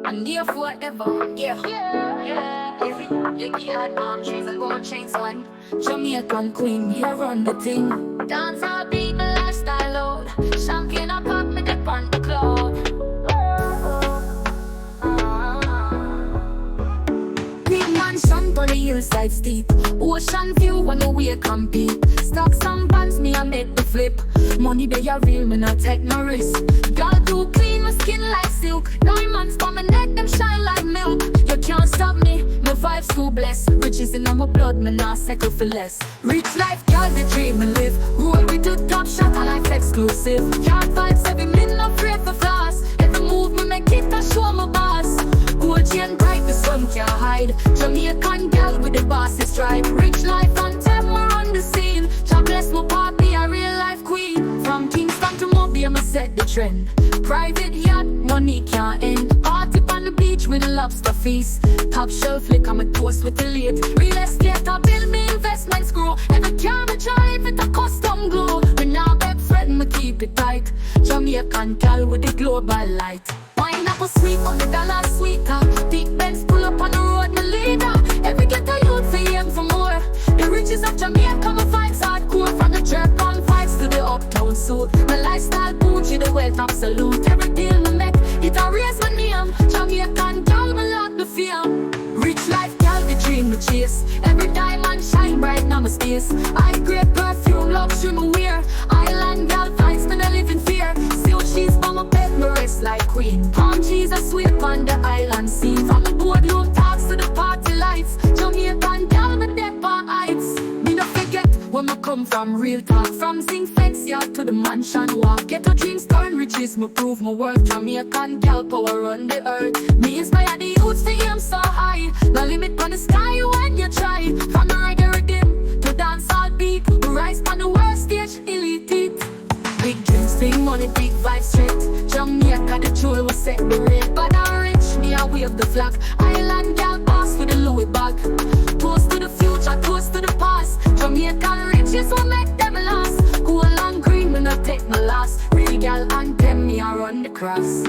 and Nia4Eva. Yeah. Licky hot palm trees and gold chains on. Jamaican queen, here run the thing. Dancehall beat my lifestyle load. Champagne I pop me dip on the cloud. Big mansion on the hillside steep. Ocean view when the way compete. Stock some bands, me I make the flip. Money they are real, me not take no risk. Gyal too clean, my skin like silk. Diamonds for my neck, them shine like milk. You can't stop me, my vibes too blessed. Riches in my blood, me not settle for less. Rich life, gyal the dream me live. Roll with the top shotta life exclusive. Can't vibes every minute, no afraid for floss. Every move me make it, I show my boss. Gold chain bright, the sun can't hide. Jamaican gyal with the bossy stripe. Rich life anthem, we're on the scene. God bless my party, a real life queen. From Kingston to Mobay, I'ma set the trend. Private yacht, money can't end. Party on the beach with a lobster feast. Top shelf lick, I'm a toast with the late. Real estate, I build me investments grow. Every car I drive, it a custom glow. When I beg friend, me keep it tight. Jamaican gyal with the global light. Pineapple sweet on the dollar sweeter. Big Benz pull up on the road, my leader. Every ghetto youth for aim for more. The riches of Jamaica, my vibes hardcore. From the jerk on vibes to the uptown suit. My lifestyle bougie, the wealth absolute. Every deal me make, it a raise my name. Jamaican gyal, me lock the fame. Rich life gyal, the dream me chase. Every diamond shine bright, now my space. I great perfume, luxury me wear. Island gyal vibes, me no live in fear. Silk sheets for my bed, me rest like queen. Palm trees are sweet on the island sea. From the boardroom talks to the party lights. Jamaican gyal, me deck on heights. Me no forget where me come from, real talk. From zinc fence yard to the mansion walk. Get a dreams turn riches, me prove my worth. Jamaican gyal power run the earth. Me inspire the youths to aim so high. No limit on the sky when you try. From the reggae rhythm to dancehall beat. We rise on the world stage, elite. Big dreams, big money, big vibes straight. Jamaica, the jewel will set the rate. But I'm rich, me I wave the flag. Island gyal boss with a Louis bag. Toast to the future, toast to the past. Jamaican riches will make them last. Cool and green, me not take my loss. Real gyal anthem, me I run the cross.